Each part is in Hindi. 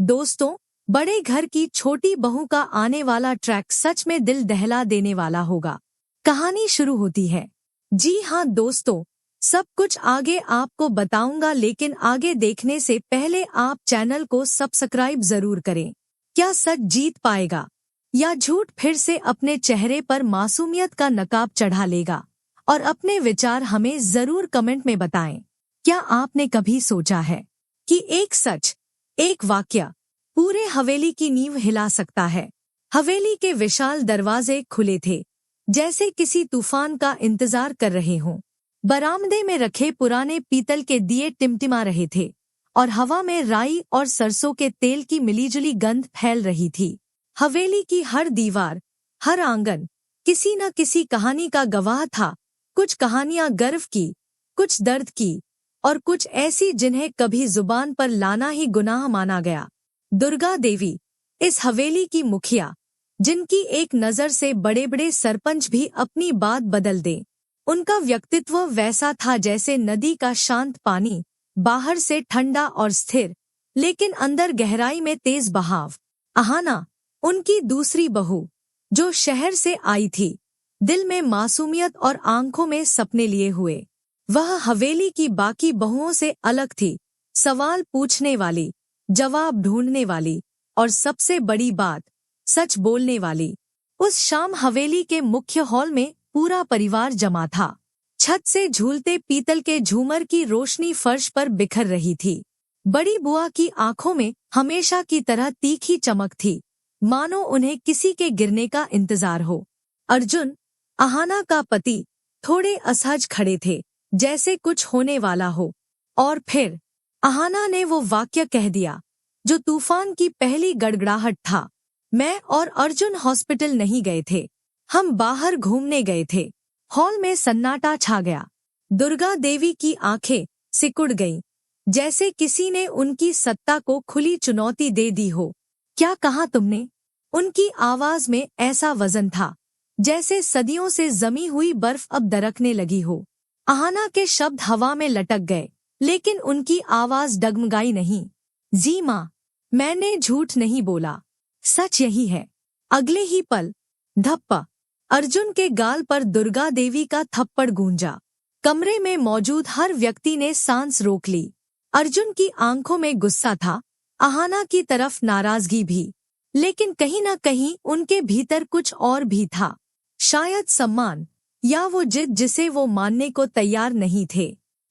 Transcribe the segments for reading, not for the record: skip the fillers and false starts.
दोस्तों, बड़े घर की छोटी बहू का आने वाला ट्रैक सच में दिल दहला देने वाला होगा। कहानी शुरू होती है। जी हाँ दोस्तों, सब कुछ आगे आपको बताऊंगा, लेकिन आगे देखने से पहले आप चैनल को सब्सक्राइब जरूर करें। क्या सच जीत पाएगा या झूठ फिर से अपने चेहरे पर मासूमियत का नकाब चढ़ा लेगा? और अपने विचार हमें जरूर कमेंट में बताएं। क्या आपने कभी सोचा है कि एक सच, एक वाक्य पूरे हवेली की नींव हिला सकता है? हवेली के विशाल दरवाजे खुले थे, जैसे किसी तूफान का इंतजार कर रहे हों। बरामदे में रखे पुराने पीतल के दिए टिमटिमा रहे थे और हवा में राई और सरसों के तेल की मिलीजुली गंध फैल रही थी। हवेली की हर दीवार, हर आंगन किसी न किसी कहानी का गवाह था। कुछ कहानियां गर्व की, कुछ दर्द की, और कुछ ऐसी जिन्हें कभी जुबान पर लाना ही गुनाह माना गया। दुर्गा देवी, इस हवेली की मुखिया, जिनकी एक नजर से बड़े बड़े सरपंच भी अपनी बात बदल दें। उनका व्यक्तित्व वैसा था जैसे नदी का शांत पानी, बाहर से ठंडा और स्थिर, लेकिन अंदर गहराई में तेज बहाव। अहाना, उनकी दूसरी बहू, जो शहर से आई थी, दिल में मासूमियत और आंखों में सपने लिए हुए। वह हवेली की बाकी बहुओं से अलग थी, सवाल पूछने वाली, जवाब ढूंढने वाली, और सबसे बड़ी बात, सच बोलने वाली। उस शाम हवेली के मुख्य हॉल में पूरा परिवार जमा था। छत से झूलते पीतल के झूमर की रोशनी फर्श पर बिखर रही थी। बड़ी बुआ की आंखों में हमेशा की तरह तीखी चमक थी, मानो उन्हें किसी के गिरने का इंतजार हो। अर्जुन, अहाना का पति, थोड़े असहज खड़े थे, जैसे कुछ होने वाला हो। और फिर अहाना ने वो वाक्य कह दिया जो तूफान की पहली गड़गड़ाहट था। मैं और अर्जुन हॉस्पिटल नहीं गए थे, हम बाहर घूमने गए थे। हॉल में सन्नाटा छा गया। दुर्गा देवी की आंखें सिकुड़ गईं, जैसे किसी ने उनकी सत्ता को खुली चुनौती दे दी हो। क्या कहा तुमने? उनकी आवाज में ऐसा वजन था जैसे सदियों से जमी हुई बर्फ अब दरकने लगी हो। अहाना के शब्द हवा में लटक गए, लेकिन उनकी आवाज डगमगाई नहीं। जी माँ, मैंने झूठ नहीं बोला, सच यही है। अगले ही पल, धप्पा, अर्जुन के गाल पर दुर्गा देवी का थप्पड़ गूंजा। कमरे में मौजूद हर व्यक्ति ने सांस रोक ली। अर्जुन की आंखों में गुस्सा था, अहाना की तरफ नाराजगी भी, लेकिन कहीं न कहीं उनके भीतर कुछ और भी था। शायद सम्मान, या वो जिद जिसे वो मानने को तैयार नहीं थे।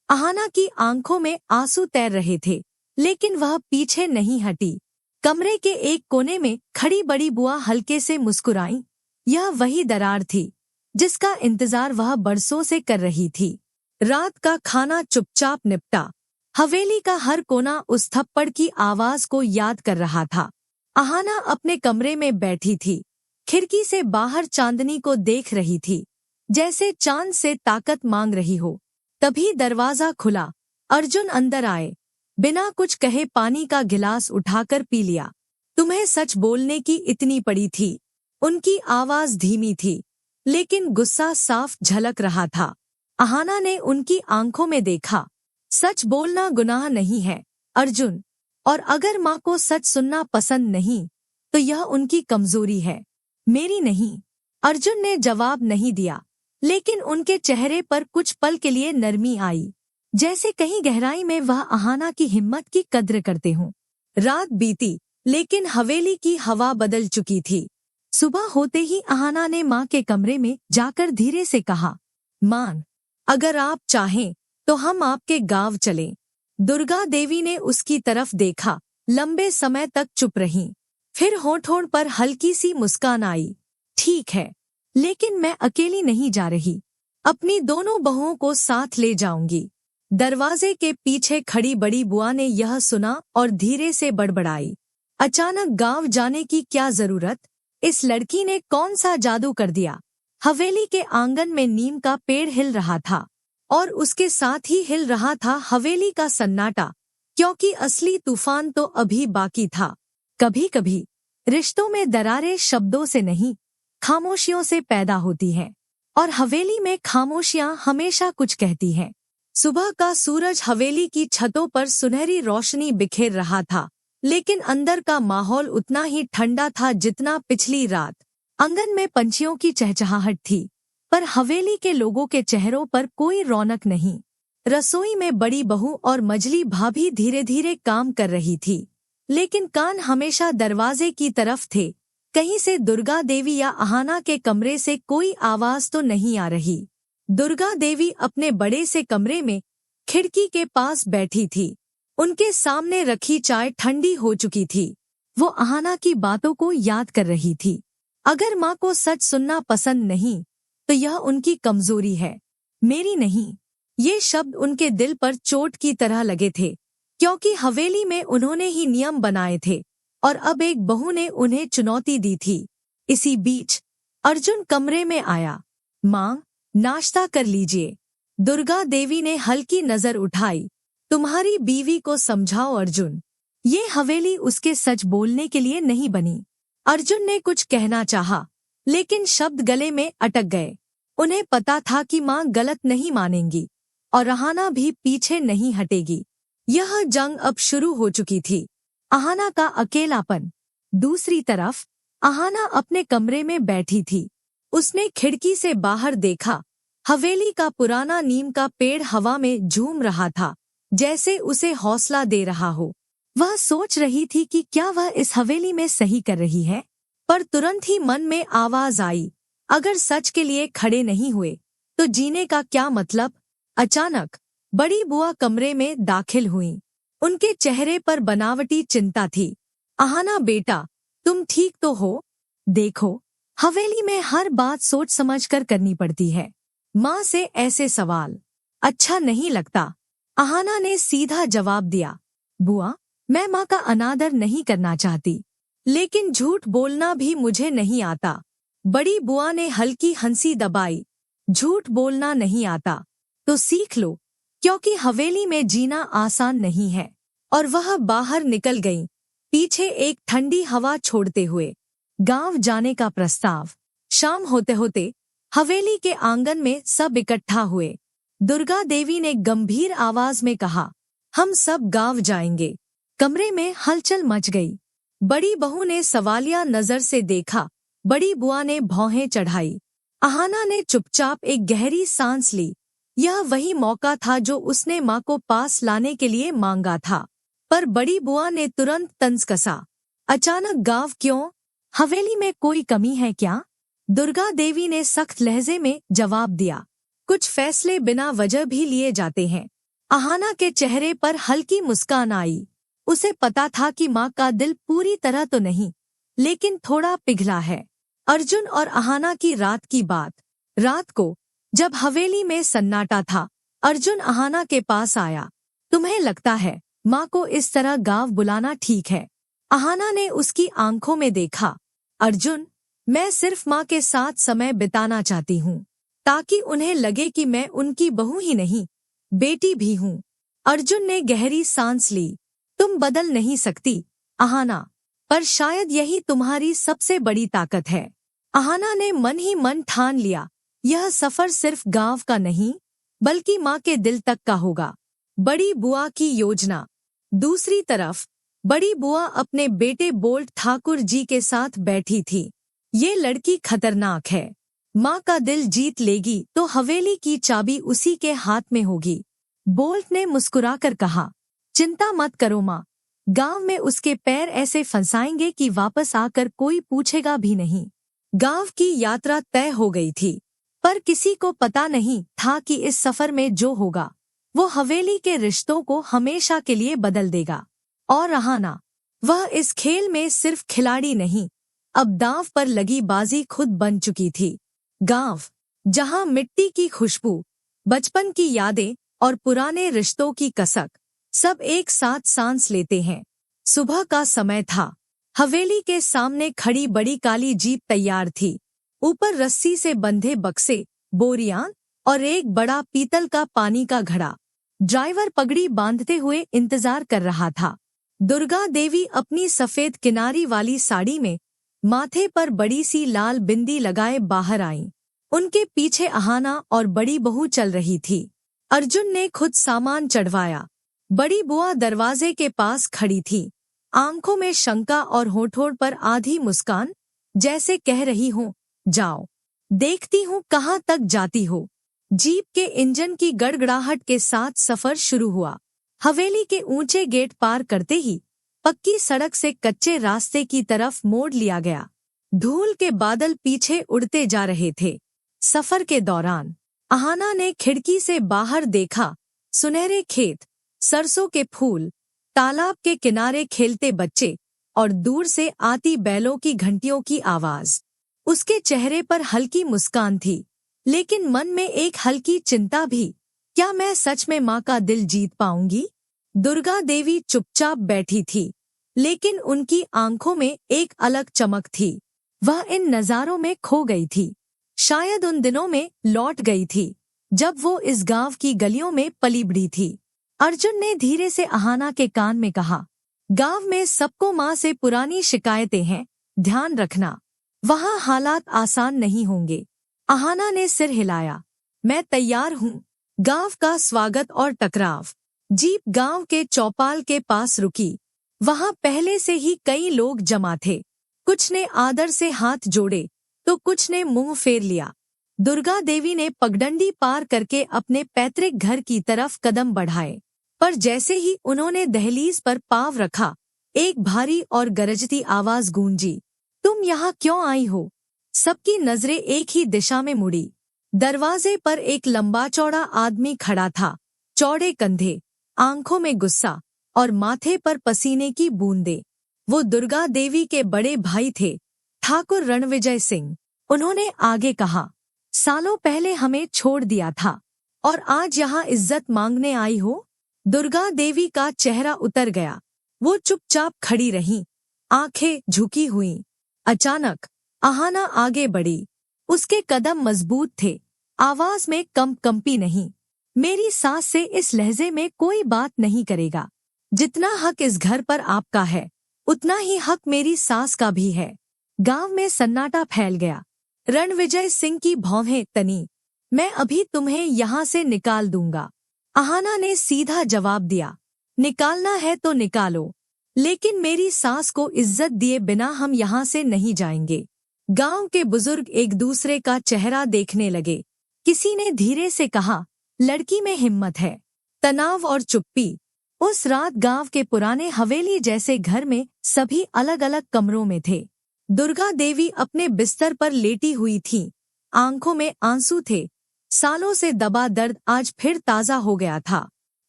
अहाना की आंखों में आंसू तैर रहे थे, लेकिन वह पीछे नहीं हटी। कमरे के एक कोने में खड़ी बड़ी बुआ हल्के से मुस्कुराई। यह वही दरार थी जिसका इंतजार वह बरसों से कर रही थी। रात का खाना चुपचाप निपटा। हवेली का हर कोना उस थप्पड़ की आवाज को याद कर रहा था। अहाना अपने कमरे में बैठी थी, खिड़की से बाहर चांदनी को देख रही थी, जैसे चांद से ताकत मांग रही हो। तभी दरवाजा खुला। अर्जुन अंदर आए, बिना कुछ कहे पानी का गिलास उठाकर पी लिया। तुम्हें सच बोलने की इतनी पड़ी थी? उनकी आवाज धीमी थी, लेकिन गुस्सा साफ झलक रहा था। अहाना ने उनकी आंखों में देखा। सच बोलना गुनाह नहीं है, अर्जुन, और अगर माँ को सच सुनना पसंद नहीं, तो यह उनकी कमजोरी है, मेरी नहीं। अर्जुन ने जवाब नहीं दिया, लेकिन उनके चेहरे पर कुछ पल के लिए नरमी आई, जैसे कहीं गहराई में वह अहाना की हिम्मत की कद्र करते हों। रात बीती, लेकिन हवेली की हवा बदल चुकी थी। सुबह होते ही अहाना ने माँ के कमरे में जाकर धीरे से कहा, माँ, अगर आप चाहें तो हम आपके गांव चलें। दुर्गा देवी ने उसकी तरफ देखा, लंबे समय तक चुप रहीं। फिर होठों पर हल्की सी मुस्कान आई। ठीक है, लेकिन मैं अकेली नहीं जा रही, अपनी दोनों बहुओं को साथ ले जाऊंगी। दरवाजे के पीछे खड़ी बड़ी बुआ ने यह सुना और धीरे से बड़बड़ाई, अचानक गांव जाने की क्या जरूरत? इस लड़की ने कौन सा जादू कर दिया? हवेली के आंगन में नीम का पेड़ हिल रहा था, और उसके साथ ही हिल रहा था हवेली का सन्नाटा, क्योंकि असली तूफान तो अभी बाकी था। कभी कभी रिश्तों में दरारें शब्दों से नहीं, खामोशियों से पैदा होती हैं, और हवेली में खामोशियां हमेशा कुछ कहती हैं। सुबह का सूरज हवेली की छतों पर सुनहरी रोशनी बिखेर रहा था, लेकिन अंदर का माहौल उतना ही ठंडा था जितना पिछली रात। आंगन में पंछियों की चहचहाहट थी, पर हवेली के लोगों के चेहरों पर कोई रौनक नहीं। रसोई में बड़ी बहू और मजली भाभी धीरे धीरे काम कर रही थी, लेकिन कान हमेशा दरवाजे की तरफ थे। कहीं से दुर्गा देवी या अहाना के कमरे से कोई आवाज तो नहीं आ रही। दुर्गा देवी अपने बड़े से कमरे में खिड़की के पास बैठी थी। उनके सामने रखी चाय ठंडी हो चुकी थी। वो अहाना की बातों को याद कर रही थी। अगर माँ को सच सुनना पसंद नहीं तो यह उनकी कमजोरी है, मेरी नहीं। ये शब्द उनके दिल पर चोट की तरह लगे थे, क्योंकि हवेली में उन्होंने ही नियम बनाए थे और अब एक बहू ने उन्हें चुनौती दी थी। इसी बीच अर्जुन कमरे में आया। माँ, नाश्ता कर लीजिए। दुर्गा देवी ने हल्की नजर उठाई। तुम्हारी बीवी को समझाओ अर्जुन, ये हवेली उसके सच बोलने के लिए नहीं बनी। अर्जुन ने कुछ कहना चाहा, लेकिन शब्द गले में अटक गए। उन्हें पता था कि माँ गलत नहीं मानेंगी और अहाना भी पीछे नहीं हटेगी। यह जंग अब शुरू हो चुकी थी। अहाना का अकेलापन। दूसरी तरफ अहाना अपने कमरे में बैठी थी। उसने खिड़की से बाहर देखा। हवेली का पुराना नीम का पेड़ हवा में झूम रहा था, जैसे उसे हौसला दे रहा हो। वह सोच रही थी कि क्या वह इस हवेली में सही कर रही है, पर तुरंत ही मन में आवाज आई, अगर सच के लिए खड़े नहीं हुए तो जीने का क्या मतलब। अचानक बड़ी बुआ कमरे में दाखिल हुईं। उनके चेहरे पर बनावटी चिंता थी। अहाना बेटा, तुम ठीक तो हो? देखो, हवेली में हर बात सोच समझकर करनी पड़ती है। माँ से ऐसे सवाल अच्छा नहीं लगता। अहाना ने सीधा जवाब दिया, बुआ, मैं माँ का अनादर नहीं करना चाहती, लेकिन झूठ बोलना भी मुझे नहीं आता। बड़ी बुआ ने हल्की हंसी दबाई। झूठ बोलना नहीं आता तो सीख लो, क्योंकि हवेली में जीना आसान नहीं है। और वह बाहर निकल गई, पीछे एक ठंडी हवा छोड़ते हुए। गांव जाने का प्रस्ताव। शाम होते होते हवेली के आंगन में सब इकट्ठा हुए। दुर्गा देवी ने गंभीर आवाज में कहा, हम सब गांव जाएंगे। कमरे में हलचल मच गई। बड़ी बहू ने सवालिया नजर से देखा। बड़ी बुआ ने भौहें चढ़ाई। अहाना ने चुपचाप एक गहरी सांस ली। यह वही मौका था जो उसने माँ को पास लाने के लिए मांगा था। पर बड़ी बुआ ने तुरंत तंज कसा। अचानक गांव क्यों? हवेली में कोई कमी है क्या? दुर्गा देवी ने सख्त लहजे में जवाब दिया, कुछ फैसले बिना वजह भी लिए जाते हैं। अहाना के चेहरे पर हल्की मुस्कान आई। उसे पता था कि माँ का दिल पूरी तरह तो नहीं, लेकिन थोड़ा पिघला है। अर्जुन और अहाना की रात की बात। रात को जब हवेली में सन्नाटा था, अर्जुन अहाना के पास आया। तुम्हें लगता है माँ को इस तरह गांव बुलाना ठीक है? अहाना ने उसकी आंखों में देखा। अर्जुन, मैं सिर्फ माँ के साथ समय बिताना चाहती हूँ, ताकि उन्हें लगे कि मैं उनकी बहू ही नहीं, बेटी भी हूँ। अर्जुन ने गहरी सांस ली। तुम बदल नहीं सकती अहाना, पर शायद यही तुम्हारी सबसे बड़ी ताकत है। अहाना ने मन ही मन ठान लिया, यह सफर सिर्फ गांव का नहीं, बल्कि माँ के दिल तक का होगा। बड़ी बुआ की योजना। दूसरी तरफ बड़ी बुआ अपने बेटे बोल्ट ठाकुर जी के साथ बैठी थी। ये लड़की खतरनाक है। माँ का दिल जीत लेगी तो हवेली की चाबी उसी के हाथ में होगी। बोल्ट ने मुस्कुराकर कहा, चिंता मत करो माँ, गांव में उसके पैर ऐसे फंसाएंगे कि वापस आकर कोई पूछेगा भी नहीं। गांव की यात्रा तय हो गई थी, पर किसी को पता नहीं था कि इस सफर में जो होगा वो हवेली के रिश्तों को हमेशा के लिए बदल देगा। और अहाना, वह इस खेल में सिर्फ खिलाड़ी नहीं, अब दांव पर लगी बाजी खुद बन चुकी थी। गांव, जहां मिट्टी की खुशबू, बचपन की यादें और पुराने रिश्तों की कसक सब एक साथ सांस लेते हैं। सुबह का समय था। हवेली के सामने खड़ी बड़ी काली जीप तैयार थी। ऊपर रस्सी से बंधे बक्से, बोरियां और एक बड़ा पीतल का पानी का घड़ा। ड्राइवर पगड़ी बांधते हुए इंतजार कर रहा था। दुर्गा देवी अपनी सफेद किनारी वाली साड़ी में माथे पर बड़ी सी लाल बिंदी लगाए बाहर आईं। उनके पीछे अहाना और बड़ी बहू चल रही थी। अर्जुन ने खुद सामान चढ़वाया। बड़ी बुआ दरवाजे के पास खड़ी थी। आंखों में शंका और होठों पर आधी मुस्कान, जैसे कह रही हूँ, जाओ, देखती हूँ कहाँ तक जाती हो। जीप के इंजन की गड़गड़ाहट के साथ सफर शुरू हुआ। हवेली के ऊंचे गेट पार करते ही पक्की सड़क से कच्चे रास्ते की तरफ मोड़ लिया गया। धूल के बादल पीछे उड़ते जा रहे थे। सफर के दौरान अहाना ने खिड़की से बाहर देखा, सुनहरे खेत, सरसों के फूल, तालाब के किनारे खेलते बच्चे और दूर से आती बैलों की घंटियों की आवाज। उसके चेहरे पर हल्की मुस्कान थी, लेकिन मन में एक हल्की चिंता भी। क्या मैं सच में माँ का दिल जीत पाऊंगी? दुर्गा देवी चुपचाप बैठी थी, लेकिन उनकी आंखों में एक अलग चमक थी। वह इन नज़ारों में खो गई थी। शायद उन दिनों में लौट गई थी, जब वो इस गांव की गलियों में पली बढ़ी थी। अर्जुन ने धीरे से अहाना के कान में कहा, गांव में सबको माँ से पुरानी शिकायतें हैं, ध्यान रखना। वहाँ हालात आसान नहीं होंगे। अहाना ने सिर हिलाया। मैं तैयार हूँ। गांव का स्वागत और टकराव। जीप गांव के चौपाल के पास रुकी। वहाँ पहले से ही कई लोग जमा थे। कुछ ने आदर से हाथ जोड़े तो कुछ ने मुंह फेर लिया। दुर्गा देवी ने पगडंडी पार करके अपने पैतृक घर की तरफ कदम बढ़ाए, पर जैसे ही उन्होंने दहलीज पर पांव रखा, एक भारी और गरजती आवाज गूंजी, तुम यहाँ क्यों आई हो? सबकी नजरें एक ही दिशा में मुड़ी। दरवाजे पर एक लंबा चौड़ा आदमी खड़ा था, चौड़े कंधे, आंखों में गुस्सा और माथे पर पसीने की बूंदें। वो दुर्गा देवी के बड़े भाई थे, ठाकुर रणविजय सिंह। उन्होंने आगे कहा, सालों पहले हमें छोड़ दिया था और आज यहाँ इज्जत मांगने आई हो? दुर्गा देवी का चेहरा उतर गया। वो चुपचाप खड़ी रहीं, आंखें झुकी हुईं। अचानक अहाना आगे बढ़ी। उसके कदम मजबूत थे, आवाज में कंपी नहीं। मेरी सास से इस लहजे में कोई बात नहीं करेगा। जितना हक इस घर पर आपका है, उतना ही हक मेरी सास का भी है। गांव में सन्नाटा फैल गया। रणविजय सिंह की भौहें तनी। मैं अभी तुम्हें यहाँ से निकाल दूंगा। अहाना ने सीधा जवाब दिया, निकालना है तो निकालो, लेकिन मेरी सास को इज्जत दिए बिना हम यहाँ से नहीं जाएंगे। गांव के बुजुर्ग एक दूसरे का चेहरा देखने लगे। किसी ने धीरे से कहा, लड़की में हिम्मत है। तनाव और चुप्पी। उस रात गांव के पुराने हवेली जैसे घर में सभी अलग अलग कमरों में थे। दुर्गा देवी अपने बिस्तर पर लेटी हुई थी, आंखों में आंसू थे। सालों से दबा दर्द आज फिर ताजा हो गया था।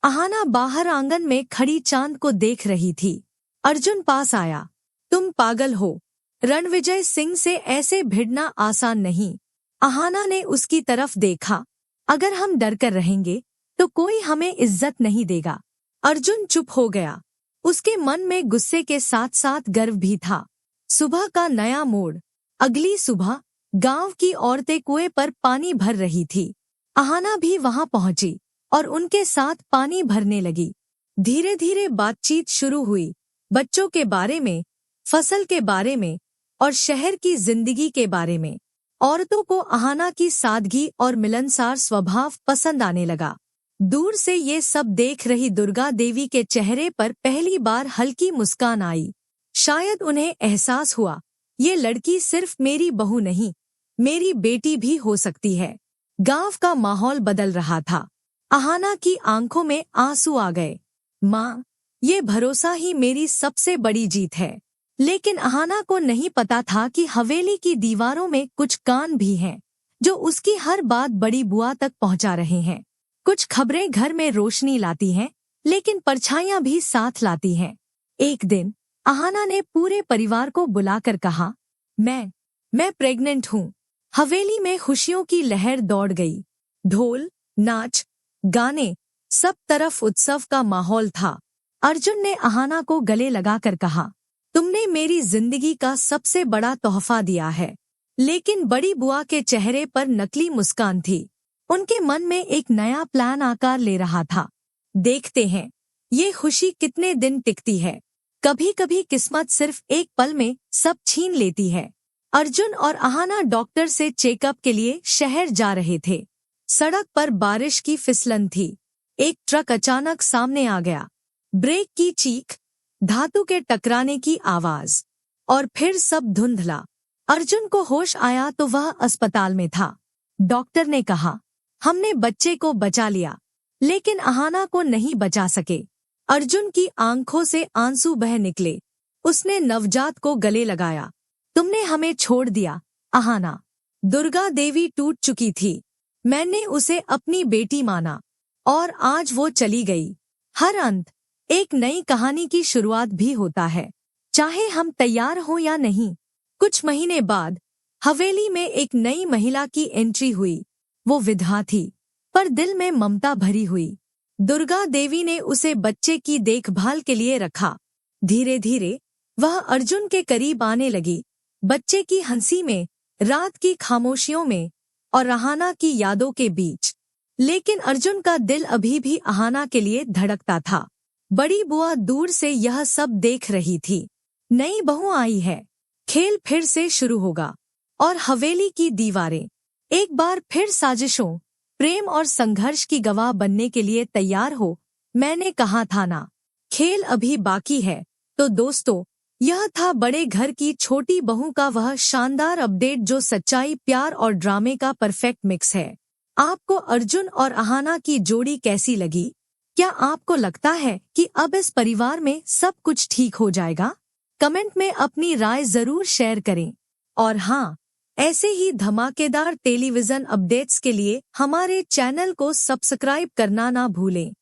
अहाना बाहर आंगन में खड़ी चांद को देख रही थी। अर्जुन पास आया। तुम पागल हो? रणविजय सिंह से ऐसे भिड़ना आसान नहीं। अहाना ने उसकी तरफ देखा। अगर हम डर कर रहेंगे तो कोई हमें इज्जत नहीं देगा। अर्जुन चुप हो गया। उसके मन में गुस्से के साथ साथ गर्व भी था। सुबह का नया मोड़। अगली सुबह गांव की औरतें कुएं पर पानी भर रही थी। अहाना भी वहां पहुंची और उनके साथ पानी भरने लगी। धीरे धीरे बातचीत शुरू हुई, बच्चों के बारे में, फसल के बारे में और शहर की जिंदगी के बारे में। औरतों को अहाना की सादगी और मिलनसार स्वभाव पसंद आने लगा। दूर से ये सब देख रही दुर्गा देवी के चेहरे पर पहली बार हल्की मुस्कान आई। शायद उन्हें एहसास हुआ, ये लड़की सिर्फ मेरी बहू नहीं, मेरी बेटी भी हो सकती है। गांव का माहौल बदल रहा था। अहाना की आंखों में आंसू आ गए। माँ, ये भरोसा ही मेरी सबसे बड़ी जीत है। लेकिन अहाना को नहीं पता था कि हवेली की दीवारों में कुछ कान भी हैं, जो उसकी हर बात बड़ी बुआ तक पहुंचा रहे हैं। कुछ खबरें घर में रोशनी लाती हैं, लेकिन परछाइयां भी साथ लाती हैं। एक दिन अहाना ने पूरे परिवार को बुलाकर कहा, मैं प्रेग्नेंट हूँ। हवेली में खुशियों की लहर दौड़ गई। ढोल, नाच, गाने, सब तरफ उत्सव का माहौल था। अर्जुन ने अहाना को गले लगाकर कहा, तुमने मेरी जिंदगी का सबसे बड़ा तोहफा दिया है। लेकिन बड़ी बुआ के चेहरे पर नकली मुस्कान थी। उनके मन में एक नया प्लान आकार ले रहा था। देखते हैं ये खुशी कितने दिन टिकती है। कभी कभी किस्मत सिर्फ एक पल में सब छीन लेती है। अर्जुन और अहाना डॉक्टर से चेकअप के लिए शहर जा रहे थे। सड़क पर बारिश की फिसलन थी। एक ट्रक अचानक सामने आ गया। ब्रेक की चीख, धातु के टकराने की आवाज, और फिर सब धुंधला। अर्जुन को होश आया तो वह अस्पताल में था। डॉक्टर ने कहा, हमने बच्चे को बचा लिया, लेकिन अहाना को नहीं बचा सके। अर्जुन की आंखों से आंसू बह निकले। उसने नवजात को गले लगाया। तुमने हमें छोड़ दिया, अहाना। दुर्गा देवी टूट चुकी थी। मैंने उसे अपनी बेटी माना, और आज वो चली गई। हर अंत एक नई कहानी की शुरुआत भी होता है, चाहे हम तैयार हो या नहीं। कुछ महीने बाद हवेली में एक नई महिला की एंट्री हुई। वो विधवा थी, पर दिल में ममता भरी हुई। दुर्गा देवी ने उसे बच्चे की देखभाल के लिए रखा। धीरे धीरे वह अर्जुन के करीब आने लगी, बच्चे की हंसी में, रात की खामोशियों में, और अहाना की यादों के बीच। लेकिन अर्जुन का दिल अभी भी अहाना के लिए धड़कता था। बड़ी बुआ दूर से यह सब देख रही थी। नई बहू आई है, खेल फिर से शुरू होगा। और हवेली की दीवारें एक बार फिर साजिशों, प्रेम और संघर्ष की गवाह बनने के लिए तैयार हो। मैंने कहा था ना, खेल अभी बाकी है। तो दोस्तों, यह था बड़े घर की छोटी बहू का वह शानदार अपडेट जो सच्चाई, प्यार और ड्रामे का परफेक्ट मिक्स है। आपको अर्जुन और अहाना की जोड़ी कैसी लगी? क्या आपको लगता है कि अब इस परिवार में सब कुछ ठीक हो जाएगा? कमेंट में अपनी राय जरूर शेयर करें। और हाँ, ऐसे ही धमाकेदार टेलीविजन अपडेट्स के लिए हमारे चैनल को सब्सक्राइब करना ना भूलें।